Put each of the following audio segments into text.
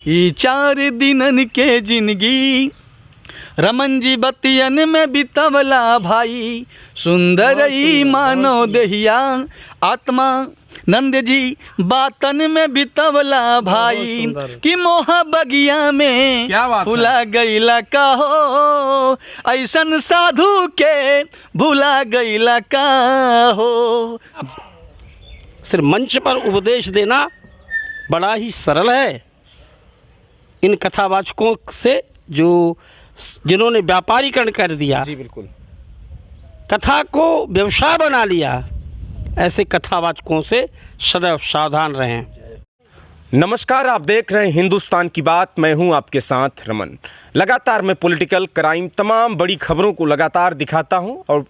ई 4 दिनन के जिंदगी रमन जी बतियन में बितवला भाई, सुंदर ई मानो दहिया आत्मा नंद जी बातन में बितवला भाई, कि मोह बगिया में भुला गईला का हो, ऐसन साधु के भुला गईला का हो। सिर्फ मंच पर उपदेश देना बड़ा ही सरल है। इन कथावाचकों से जिन्होंने व्यापारीकरण कर दिया, जी बिल्कुल, कथा को व्यवसाय बना लिया, ऐसे कथावाचकों से सदैव सावधान रहें। नमस्कार, आप देख रहे हैं हिंदुस्तान की बात। मैं हूं आपके साथ रमन। लगातार मैं पॉलिटिकल, क्राइम, तमाम बड़ी खबरों को लगातार दिखाता हूं और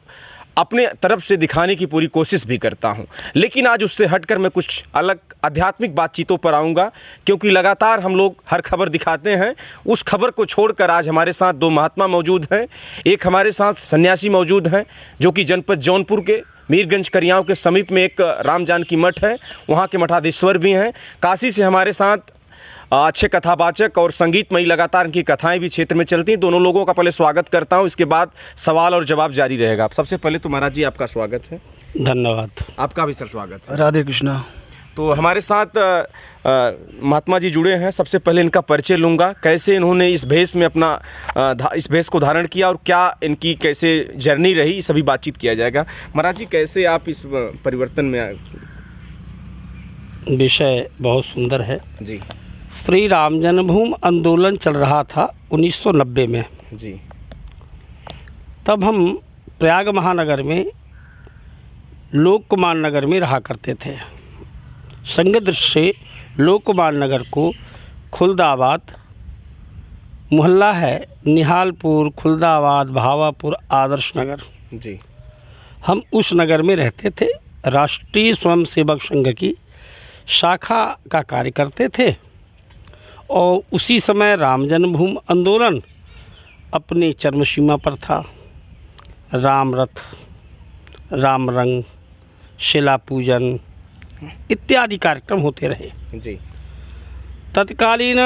अपने तरफ से दिखाने की पूरी कोशिश भी करता हूं, लेकिन आज उससे हटकर मैं कुछ अलग आध्यात्मिक बातचीतों पर आऊंगा, क्योंकि लगातार हम लोग हर खबर दिखाते हैं। उस खबर को छोड़कर आज हमारे साथ 2 महात्मा मौजूद हैं। एक हमारे साथ सन्यासी मौजूद हैं, जो कि जनपद जौनपुर के मीरगंज करियाओं के समीप में एक राम जानकी मठ है, वहाँ के मठाधीश्वर भी हैं। काशी से हमारे साथ अच्छे कथावाचक और संगीतमयी लगातार इनकी कथाएं भी क्षेत्र में चलती हैं। दोनों लोगों का पहले स्वागत करता हूं, इसके बाद सवाल और जवाब जारी रहेगा। सबसे पहले तो महाराज जी आपका स्वागत है। धन्यवाद। आपका भी सर स्वागत है। राधे कृष्णा। तो हमारे साथ महात्मा जी जुड़े हैं। सबसे पहले इनका परिचय लूँगा, कैसे इन्होंने इस भेष में अपना इस भेष को धारण किया और क्या इनकी कैसे जर्नी रही, सभी बातचीत किया जाएगा। महाराज जी, कैसे आप इस परिवर्तन में आए? विषय बहुत सुंदर है जी। श्री राम जन्मभूमि आंदोलन चल रहा था 1990 में जी। तब हम प्रयाग महानगर में लोककुमार नगर में रहा करते थे। संग दृष्टि से लोककुमार नगर को खुलदाबाद मोहल्ला है, निहालपुर, खुलदाबाद, भावापुर, आदर्श नगर जी, हम उस नगर में रहते थे। राष्ट्रीय स्वयंसेवक संघ की शाखा का कार्य करते थे और उसी समय राम जन्मभूमि आंदोलन अपनी चरम सीमा पर था। राम रथ, राम रंग, शिला पूजन इत्यादि कार्यक्रम होते रहे जी। तत्कालीन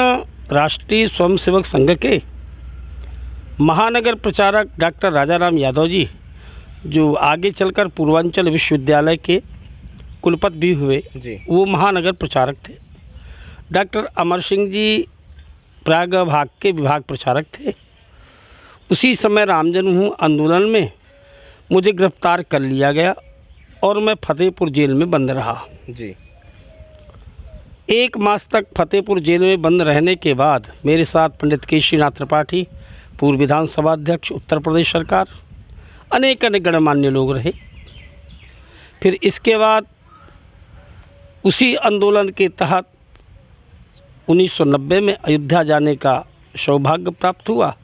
राष्ट्रीय स्वयंसेवक संघ के महानगर प्रचारक डॉक्टर राजाराम यादव जी, जो आगे चलकर पूर्वांचल विश्वविद्यालय के कुलपति भी हुए जी, वो महानगर प्रचारक थे। डॉक्टर अमर सिंह जी प्रयाग भाग के विभाग प्रचारक थे। उसी समय राम जन्मभूमि आंदोलन में मुझे गिरफ्तार कर लिया गया और मैं फतेहपुर जेल में बंद रहा जी। 1 मास तक फतेहपुर जेल में बंद रहने के बाद मेरे साथ पंडित केशरीनाथ त्रिपाठी, पूर्व विधानसभा अध्यक्ष उत्तर प्रदेश सरकार, अनेक गणमान्य लोग रहे। फिर इसके बाद उसी आंदोलन के तहत 1990 में अयोध्या जाने का सौभाग्य प्राप्त हुआ,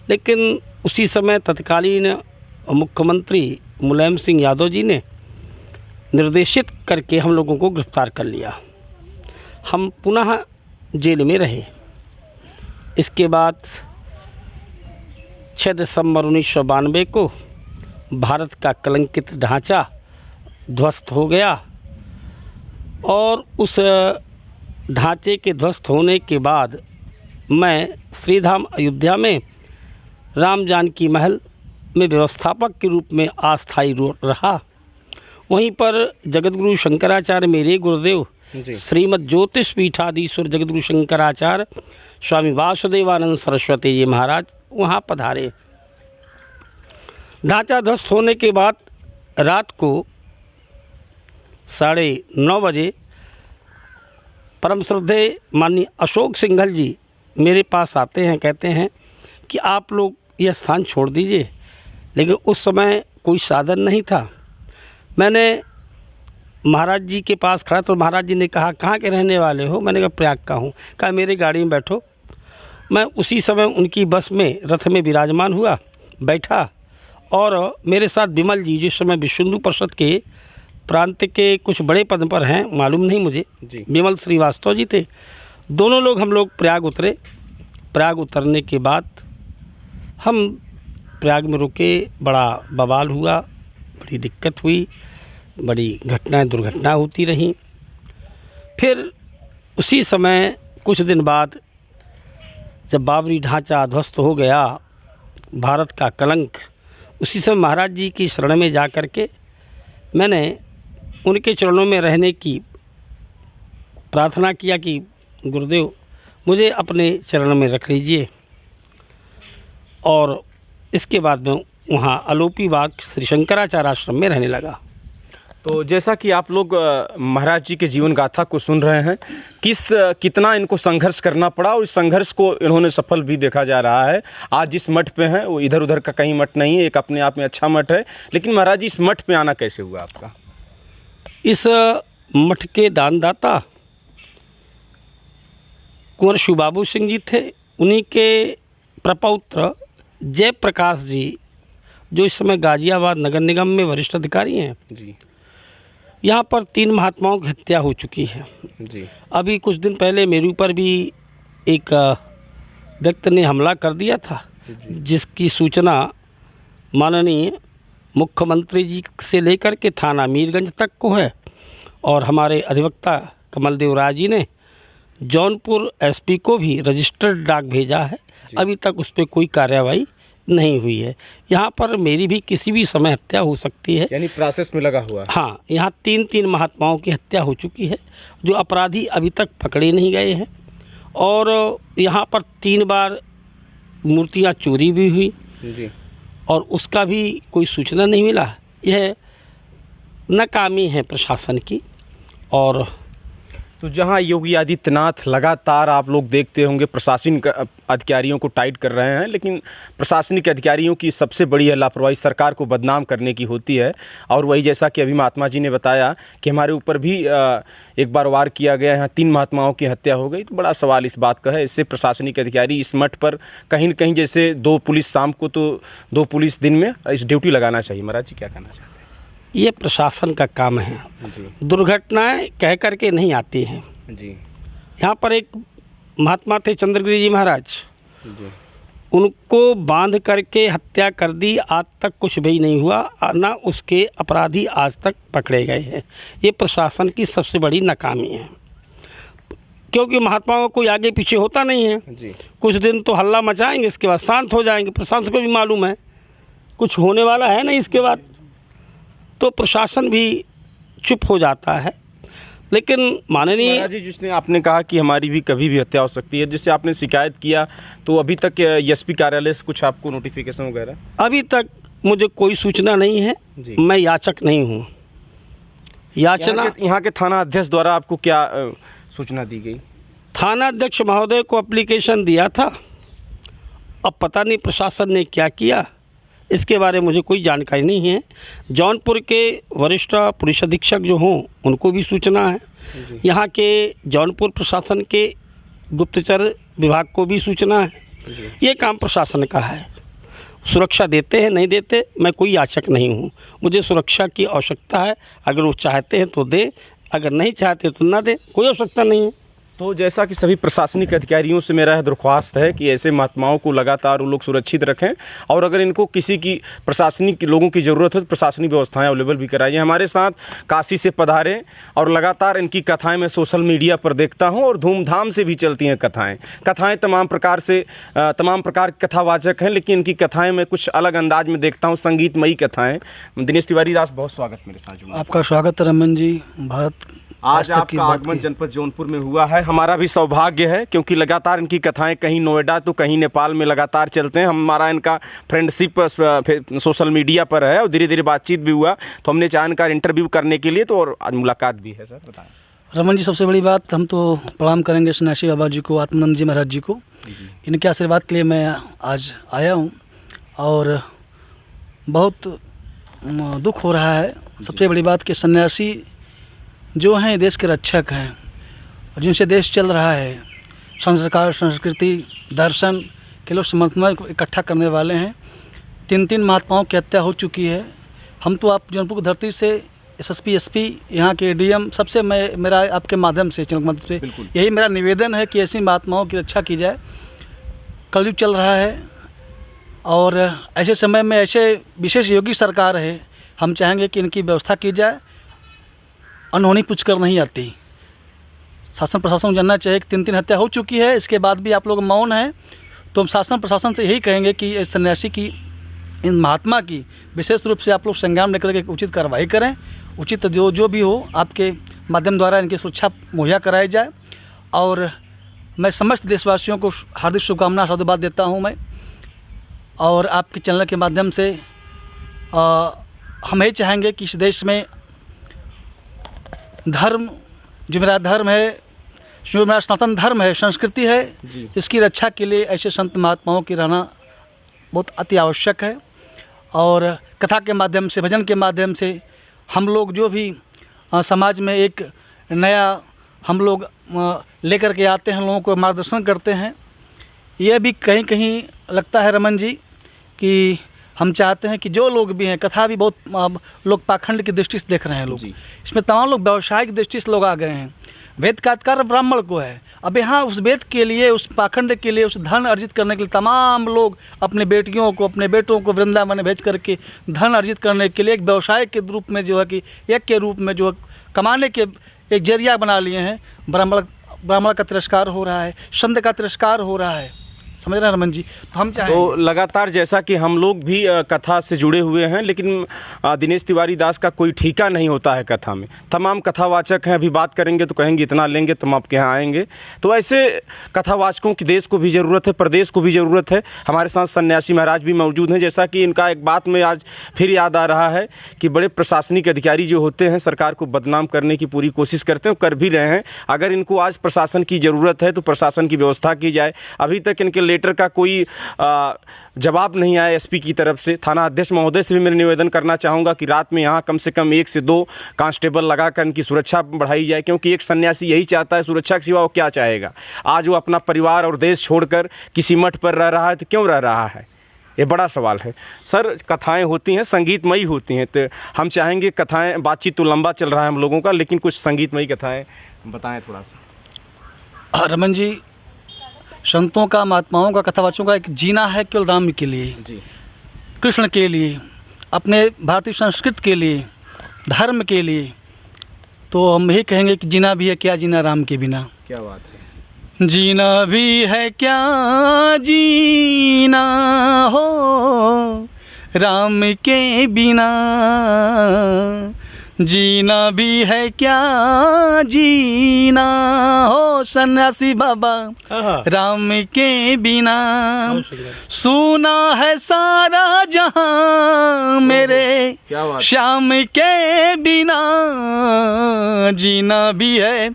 लेकिन उसी समय तत्कालीन मुख्यमंत्री मुलायम सिंह यादव जी ने निर्देशित करके हम लोगों को गिरफ्तार कर लिया। हम पुनः जेल में रहे। इसके बाद 6 दिसंबर 1992 को भारत का कलंकित ढांचा ध्वस्त हो गया और उस ढांचे के ध्वस्त होने के बाद मैं श्रीधाम अयोध्या में राम जानकी महल में व्यवस्थापक के रूप में अस्थायी रहा। वहीं पर जगतगुरु शंकराचार्य मेरे गुरुदेव श्रीमद् ज्योतिष पीठाधीश्वर जगतगुरु शंकराचार्य स्वामी वासुदेवानंद सरस्वती जी महाराज वहाँ पधारे। ढांचा ध्वस्त होने के बाद रात को 9:30 बजे परम श्रद्धेय माननीय अशोक सिंघल जी मेरे पास आते हैं, कहते हैं कि आप लोग यह स्थान छोड़ दीजिए। लेकिन उस समय कोई साधन नहीं था। मैंने महाराज जी के पास खड़ा तो महाराज जी ने कहा, कहाँ के रहने वाले हो? मैंने कहा प्रयाग का हूँ। कहा मेरी गाड़ी में बैठो। मैं उसी समय उनकी बस में रथ में विराजमान हुआ, बैठा और मेरे साथ विमल जी, जिस समय विश्व हिंदू परिषद के प्रांत के कुछ बड़े पद पर हैं, मालूम नहीं मुझे, विमल श्रीवास्तव जी थे। दोनों लोग हम लोग प्रयाग उतरे। प्रयाग उतरने के बाद हम प्रयाग में रुके। बड़ा बवाल हुआ, बड़ी दिक्कत हुई, बड़ी घटनाएं दुर्घटना होती रहीं। फिर उसी समय कुछ दिन बाद जब बाबरी ढांचा ध्वस्त हो गया, भारत का कलंक, उसी समय महाराज जी की शरण में जा कर के मैंने उनके चरणों में रहने की प्रार्थना किया कि गुरुदेव मुझे अपने चरणों में रख लीजिए। और इसके बाद मैं वहाँ अलोपी बाग श्री शंकराचार्य आश्रम में रहने लगा। तो जैसा कि आप लोग महाराज जी के जीवन गाथा को सुन रहे हैं, कितना इनको संघर्ष करना पड़ा और इस संघर्ष को इन्होंने सफल भी देखा जा रहा है। आज जिस मठ पे हैं वो इधर उधर का कहीं मठ नहीं है, एक अपने आप में अच्छा मठ है। लेकिन महाराज जी इस मठ पे आना कैसे हुआ आपका? इस मठ के दानदाता कुंवर शिवबाबू सिंह जी थे। उन्हीं के प्रपौत्र जयप्रकाश जी, जो इस समय गाजियाबाद नगर निगम में वरिष्ठ अधिकारी हैं जी, यहाँ पर 3 महात्माओं की हत्या हो चुकी है जी। अभी कुछ दिन पहले मेरे ऊपर भी एक व्यक्ति ने हमला कर दिया था, जिसकी सूचना माननीय मुख्यमंत्री जी से लेकर के थाना मीरगंज तक को है। और हमारे अधिवक्ता कमल देव राय जी ने जौनपुर एसपी को भी रजिस्टर्ड डाक भेजा है। अभी तक उस पर कोई कार्रवाई नहीं हुई है। यहाँ पर मेरी भी किसी भी समय हत्या हो सकती है, यानी प्रोसेस में लगा हुआ है। हाँ, यहाँ 3 महात्माओं की हत्या हो चुकी है, जो अपराधी अभी तक पकड़े नहीं गए हैं। और यहाँ पर 3 बार मूर्तियाँ चोरी भी हुई जी, और उसका भी कोई सूचना नहीं मिला। यह नाकामी है प्रशासन की। और तो जहां योगी आदित्यनाथ लगातार आप लोग देखते होंगे प्रशासनिक अधिकारियों को टाइट कर रहे हैं, लेकिन प्रशासनिक अधिकारियों की सबसे बड़ी लापरवाही सरकार को बदनाम करने की होती है। और वही जैसा कि अभी महात्मा जी ने बताया कि हमारे ऊपर भी एक बार वार किया गया, यहाँ 3 महात्माओं की हत्या हो गई। तो बड़ा सवाल इस बात का है। इससे प्रशासनिक अधिकारी इस मठ पर कहीं न कहीं जैसे 2 पुलिस शाम को तो 2 पुलिस दिन में इस ड्यूटी लगाना चाहिए। महाराज जी क्या कहना चाहते हैं? ये प्रशासन का काम है। जी, दुर्घटनाएं कह करके नहीं आती हैं। जी, यहाँ पर एक महात्मा थे चंद्रगिरी जी महाराज, जी, उनको बांध करके हत्या कर दी, आज तक कुछ भी नहीं हुआ, ना उसके अपराधी आज तक पकड़े गए हैं। ये प्रशासन की सबसे बड़ी नाकामी है, क्योंकि महात्माओं को कोई आगे पीछे होता नहीं है। जी। कुछ दिन तो हल्ला मचाएंगे, इसके बाद शांत हो जाएंगे। प्रशासन को भी मालूम है कुछ होने वाला है नहीं इसके बाद, तो प्रशासन भी चुप हो जाता है। लेकिन माननीय जी, जिसने आपने कहा कि हमारी भी कभी भी हत्या हो सकती है, जिससे आपने शिकायत किया, तो अभी तक एसपी कार्यालय से कुछ आपको नोटिफिकेशन वगैरह? अभी तक मुझे कोई सूचना नहीं है। मैं याचक नहीं हूँ। याचना यहाँ के थाना अध्यक्ष द्वारा आपको क्या सूचना दी गई? थाना अध्यक्ष महोदय को एप्लीकेशन दिया था। अब पता नहीं प्रशासन ने क्या किया, इसके बारे में मुझे कोई जानकारी नहीं है। जौनपुर के वरिष्ठ पुलिस अधीक्षक जो हों उनको भी सूचना है। यहाँ के जौनपुर प्रशासन के गुप्तचर विभाग को भी सूचना है। ये काम प्रशासन का है। सुरक्षा देते हैं नहीं देते, मैं कोई याचक नहीं हूँ। मुझे सुरक्षा की आवश्यकता है, अगर वो चाहते हैं तो दे, अगर नहीं चाहते तो ना दे, कोई आवश्यकता नहीं है। तो जैसा कि सभी प्रशासनिक अधिकारियों से मेरा दरख्वास्त है कि ऐसे महात्माओं को लगातार वो लोग सुरक्षित रखें, और अगर इनको किसी की प्रशासनिक लोगों की ज़रूरत हो तो प्रशासनिक व्यवस्थाएं अवेलेबल भी कराइए। हमारे साथ काशी से पधारे, और लगातार इनकी कथाएं मैं सोशल मीडिया पर देखता हूं, और धूमधाम से भी चलती हैं कथाएं तमाम प्रकार के कथावाचक हैं, लेकिन इनकी कथाएँ मैं कुछ अलग अंदाज में देखता हूँ, संगीतमयी कथाएँ। दिनेश तिवारी दास, बहुत स्वागत मेरे साथ। आपका स्वागत है रमन जी। भारत आज आपका आगमन जनपद जौनपुर में हुआ है। हमारा भी सौभाग्य है, क्योंकि लगातार इनकी कथाएं कहीं नोएडा तो कहीं नेपाल में लगातार चलते हैं। हमारा इनका फ्रेंडशिप सोशल मीडिया पर है, और धीरे धीरे बातचीत भी हुआ, तो हमने चाहा इनका इंटरव्यू करने के लिए, तो और आज मुलाकात भी है। सर बताएं। रमन जी, सबसे बड़ी बात, हम तो प्रणाम करेंगे सन्यासी बाबा जी को, आत्मानंद जी महाराज जी को। इनके आशीर्वाद के लिए मैं आज आया हूँ, और बहुत दुख हो रहा है। सबसे बड़ी बात कि सन्यासी जो हैं देश के रक्षक हैं, और जिनसे देश चल रहा है, संस्कार, संस्कृति, दर्शन के लोग समर्थन को इकट्ठा करने वाले हैं। 3 महात्माओं की हत्या हो चुकी है। हम तो आप जौनपुर की धरती से एसएसपी, एसपी, यहाँ के डीएम, सबसे मेरा आपके माध्यम से, चैनल के माध्यम से यही मेरा निवेदन है कि ऐसी महात्माओं की रक्षा की जाए। कलयुग चल रहा है, और ऐसे समय में ऐसे विशेष योगी सरकार है, हम चाहेंगे कि इनकी व्यवस्था की जाए। अनहोनी पूछ कर नहीं आती। शासन प्रशासन को जानना चाहिए कि 3 हत्या हो चुकी है, इसके बाद भी आप लोग मौन हैं। तो हम शासन प्रशासन से यही कहेंगे कि इस सन्यासी की, इन महात्मा की विशेष रूप से आप लोग संज्ञान लेकर के उचित कार्रवाई करें, उचित जो भी हो आपके माध्यम द्वारा इनकी सुरक्षा मुहैया कराई जाए। और मैं समस्त देशवासियों को हार्दिक शुभकामना साधुवाद देता हूँ मैं, और आपके चैनल के माध्यम से हम यही चाहेंगे कि इस देश में धर्म, जो मेरा धर्म है, जो मेरा सनातन धर्म है, संस्कृति है, इसकी रक्षा के लिए ऐसे संत महात्माओं की रहना बहुत अति आवश्यक है। और कथा के माध्यम से, भजन के माध्यम से हम लोग जो भी समाज में एक नया हम लोग लेकर के आते हैं, लोगों को मार्गदर्शन करते हैं। यह भी कहीं कहीं लगता है रमन जी कि हम चाहते हैं कि जो लोग भी हैं, कथा भी बहुत लोग पाखंड की दृष्टि से देख रहे हैं लोग, इसमें तमाम लोग व्यावसायिक दृष्टि से लोग आ गए हैं। वेद का अधिकार ब्राह्मण को है। अब यहाँ उस वेद के लिए, उस पाखंड के लिए, उस धन अर्जित करने के लिए तमाम लोग अपने बेटियों को, अपने बेटों को वृंदावन में भेज करके धन अर्जित करने के लिए एक व्यवसाय के रूप में जो है कि एक के रूप में जो है कमाने के एक जरिया बना लिए हैं। ब्राह्मण का तिरस्कार हो रहा है, संत का तिरस्कार हो रहा है, समझ रहे हैं रमन जी। तो हम चाहें तो लगातार जैसा कि हम लोग भी कथा से जुड़े हुए हैं, लेकिन दिनेश तिवारी दास का कोई ठीका नहीं होता है कथा में। तमाम कथावाचक हैं, अभी बात करेंगे तो कहेंगे इतना लेंगे तो हम आपके यहाँ आएंगे। तो ऐसे कथावाचकों की देश को भी ज़रूरत है, प्रदेश को भी ज़रूरत है। हमारे साथ सन्यासी महाराज भी मौजूद हैं। जैसा कि इनका एक बात में आज फिर याद आ रहा है कि बड़े प्रशासनिक अधिकारी जो होते हैं सरकार को बदनाम करने की पूरी कोशिश करते हैं, कर भी रहे हैं। अगर इनको आज प्रशासन की ज़रूरत है तो प्रशासन की व्यवस्था की जाए। अभी तक इनके लेटर का कोई जवाब नहीं आया एसपी की तरफ से। थाना अध्यक्ष महोदय से भी मैं निवेदन करना चाहूँगा कि रात में यहाँ कम से कम 1 से 2 कांस्टेबल लगाकर इनकी सुरक्षा बढ़ाई जाए, क्योंकि एक सन्यासी यही चाहता है, सुरक्षा के सिवा वो क्या चाहेगा। आज वो अपना परिवार और देश छोड़कर किसी मठ पर रह रहा है तो क्यों रह रहा है, ये बड़ा सवाल है। सर, कथाएं होती हैं, संगीतमयी होती हैं, तो हम चाहेंगे कथाएं, बातचीत तो लंबा चल रहा है हम लोगों का, लेकिन कुछ संगीतमयी कथाएं बताएं थोड़ा सा। रमन जी, संतों का, महात्माओं का, कथावाचकों का एक जीना है केवल राम के लिए जी, कृष्ण के लिए, अपने भारतीय संस्कृति के लिए, धर्म के लिए। तो हम यही कहेंगे कि जीना भी है क्या जीना राम के बिना। क्या बात है। जीना भी है क्या जीना हो राम के बिना, जीना भी है क्या जीना हो सन्यासी बाबा राम के बिना। सुना है सारा जहां मेरे श्याम के बिना, जीना भी है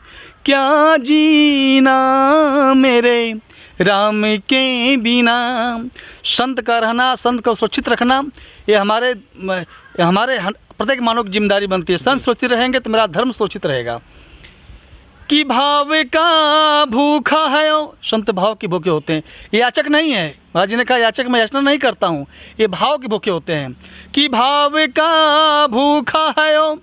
क्या जीना मेरे राम के बिना। संत का रहना, संत को सुरक्षित रखना, ये हमारे प्रत्येक मानव की जिम्मेदारी बनती है। संत सुरक्षित रहेंगे तो मेरा धर्म सुरक्षित रहेगा। कि भाव का भूखा है, संत भाव के भूखे होते हैं। ये याचक नहीं है, महाराज जी ने कहा याचक मैं याचना नहीं करता हूँ, ये भाव के भूखे होते हैं। कि भाव का भूखा है,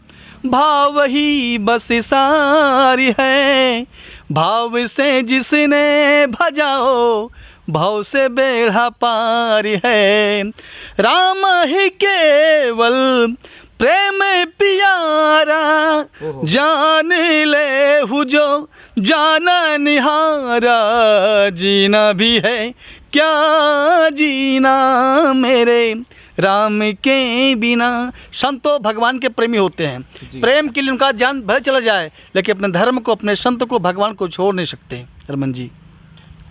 भाव ही बस सारी है, भाव से जिसने भजाओ भाव से बेड़ा पार है। राम ही केवल प्रेम प्यारा, जान ले हु जो जाना निहारा, जीना भी है क्या जीना मेरे राम के बिना। संतो भगवान के प्रेमी होते हैं, प्रेम के लिए उनका जान भले चला जाए, लेकिन अपने धर्म को, अपने संत को, भगवान को छोड़ नहीं सकते। रमन जी,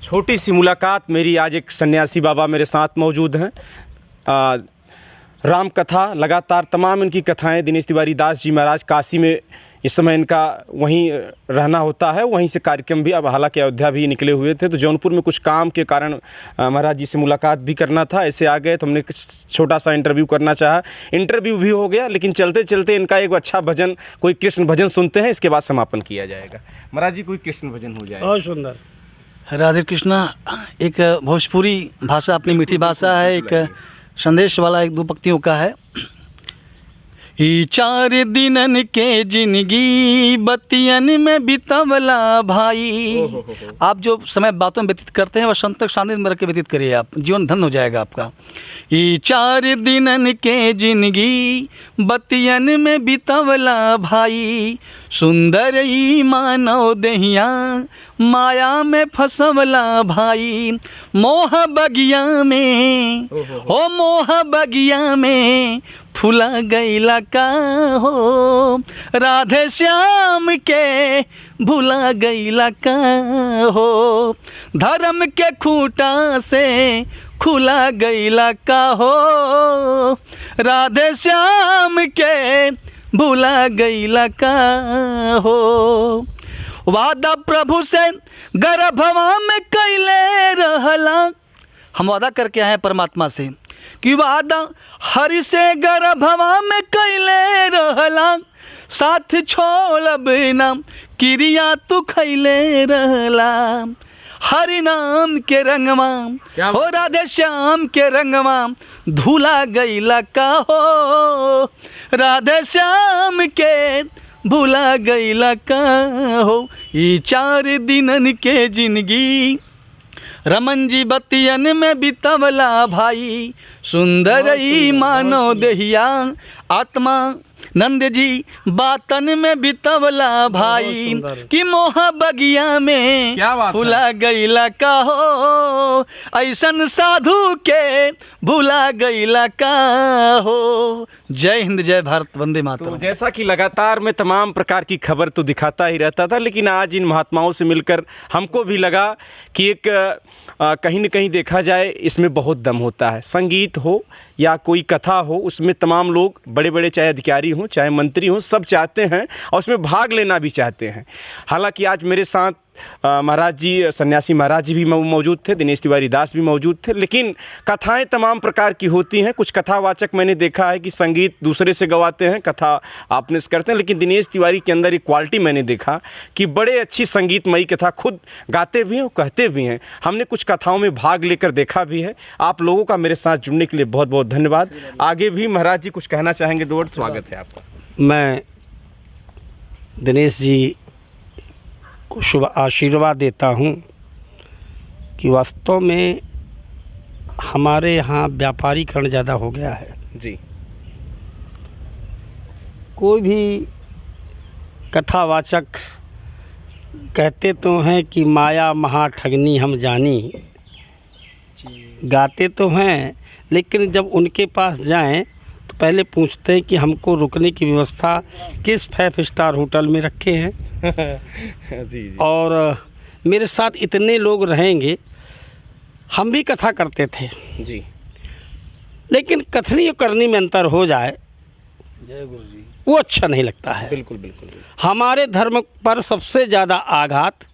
छोटी सी मुलाकात मेरी, आज एक सन्यासी बाबा मेरे साथ मौजूद हैं। राम कथा लगातार तमाम इनकी कथाएं, दिनेश तिवारी दास जी महाराज काशी में इस समय इनका वहीं रहना होता है, वहीं से कार्यक्रम भी, अब हालांकि अयोध्या भी निकले हुए थे, तो जौनपुर में कुछ काम के कारण महाराज जी से मुलाकात भी करना था, ऐसे आ गए तो हमने छोटा सा इंटरव्यू करना चाहा। इंटरव्यू भी हो गया, लेकिन चलते चलते इनका एक अच्छा भजन, कोई कृष्ण भजन सुनते हैं, इसके बाद समापन किया जाएगा। महाराज जी, कोई कृष्ण भजन हो जाए। बहुत सुंदर। राधे कृष्णा एक भोजपुरी भाषा, अपनी मीठी भाषा है, एक संदेश वाला, एक 2 पंक्तियों का है। ई 4 दिनन के जिंदगी बतियन में बितवला भाई। आप जो समय बातों में व्यतीत करते हैं वह संत शांति में रख के व्यतीत करिए, आप जीवन धन्य हो जाएगा आपका। ई 4 दिनन के जिंदगी बतियन में बितवला भाई, सुंदर ई मानव दहिया माया में फसवला भाई, मोह बगिया में, हो मोह बगिया में फूला गईला का हो, राधे श्याम के भूला गईला का हो, धर्म के खूंटा से खुला गईला का हो, राधे श्याम के भूला गईला का हो। वादा प्रभु से गर्भवा में कैले रहला, हम वादा करके आए हैं परमात्मा से कि वादा हरि से गर्भवा में कैले रहला, साथ छोड़ब ना क्रिया तू खैले रहला, हरि नाम के रंगवा हो, राधे श्याम के रंगवा धुला गईला का हो, राधे श्याम के भूला गईला का हो। ये 4 दिनन के जिंदगी रमन जी बतियन में बितवला भाई, सुंदर ही मानो देहिया आत्मा नंद जी बातन में बितवला भाई, कि मोह बगिया में भूला गईला का हो, ऐसन साधु के भूला गईला का हो। जय हिंद, जय भारत, वंदे मातरम। तो जैसा कि लगातार मैं तमाम प्रकार की खबर तो दिखाता ही रहता था, लेकिन आज इन महात्माओं से मिलकर हमको भी लगा कि एक कहीं न कहीं देखा जाए इसमें बहुत दम होता है। संगीत हो या कोई कथा हो, उसमें तमाम लोग बड़े बड़े, चाहे अधिकारी हों चाहे मंत्री हों, सब चाहते हैं और उसमें भाग लेना भी चाहते हैं। हालांकि आज मेरे साथ महाराज जी, सन्यासी महाराज जी भी मौजूद थे, दिनेश तिवारी दास भी मौजूद थे, लेकिन कथाएं तमाम प्रकार की होती हैं। कुछ कथावाचक मैंने देखा है कि संगीत दूसरे से गवाते हैं, कथा आपने से करते हैं, लेकिन दिनेश तिवारी के अंदर एक क्वालिटी मैंने देखा कि बड़े अच्छी संगीतमयी कथा खुद गाते भी हैं और कहते भी हैं। हमने कुछ कथाओं में भाग लेकर देखा भी है। आप लोगों का मेरे साथ जुड़ने के लिए बहुत बहुत धन्यवाद। आगे भी महाराज जी कुछ कहना चाहेंगे? 2 वर्ड स्वागत है आपका। मैं दिनेश जी को शुभ आशीर्वाद देता हूँ कि वास्तव में हमारे यहाँ व्यापारीकरण ज़्यादा हो गया है जी। कोई भी कथावाचक कहते तो हैं कि माया महा ठगनी हम जानी, गाते तो हैं, लेकिन जब उनके पास जाएं तो पहले पूछते हैं कि हमको रुकने की व्यवस्था किस 5 स्टार होटल में रखे हैं जी। और मेरे साथ इतने लोग रहेंगे। हम भी कथा करते थे जी, लेकिन कथनी और करनी में अंतर हो जाए वो अच्छा नहीं लगता है। बिल्कुल बिल्कुल। हमारे धर्म पर सबसे ज़्यादा आघात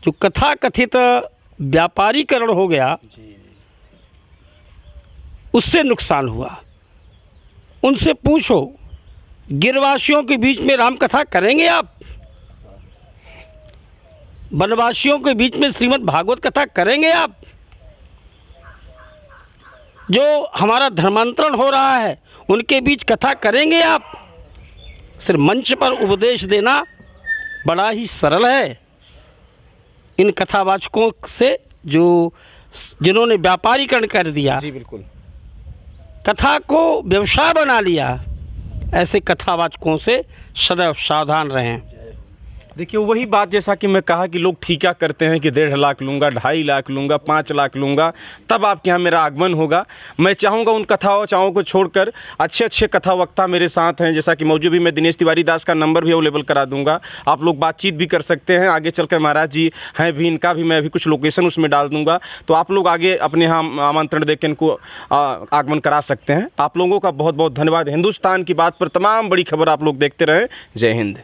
जो कथा कथित व्यापारीकरण हो गया, उससे नुकसान हुआ। उनसे पूछो, गिरवासियों के बीच में राम कथा करेंगे आप? वनवासियों के बीच में श्रीमद् भागवत कथा करेंगे आप? जो हमारा धर्मांतरण हो रहा है उनके बीच कथा करेंगे आप? सिर्फ मंच पर उपदेश देना बड़ा ही सरल है। इन कथावाचकों से जिन्होंने व्यापारीकरण कर दिया, जी बिल्कुल, कथा को व्यवसाय बना लिया, ऐसे कथावाचकों से सदैव सावधान रहें। देखिए वही बात जैसा कि मैं कहा कि लोग ठीका करते हैं कि 1.5 लाख लूँगा, 2.5 लाख लूँगा, 5 लाख लूँगा, तब आपके यहाँ मेरा आगमन होगा। मैं चाहूँगा उन कथाओं को छोड़कर अच्छे अच्छे कथा वक्ता मेरे साथ हैं, जैसा कि मौजूद भी मैं दिनेश तिवारी दास का नंबर भी अवेलेबल करा दूँगा। आप लोग बातचीत भी कर सकते हैं। आगे चलकर महाराज जी हैं भी, इनका भी मैं अभी कुछ लोकेशन उसमें डाल दूँगा, तो आप लोग आगे अपने यहाँ आमंत्रण देकर इनको आगमन करा सकते हैं। आप लोगों का बहुत बहुत धन्यवाद। हिंदुस्तान की बात पर तमाम बड़ी खबर आप लोग देखते रहें। जय हिंद।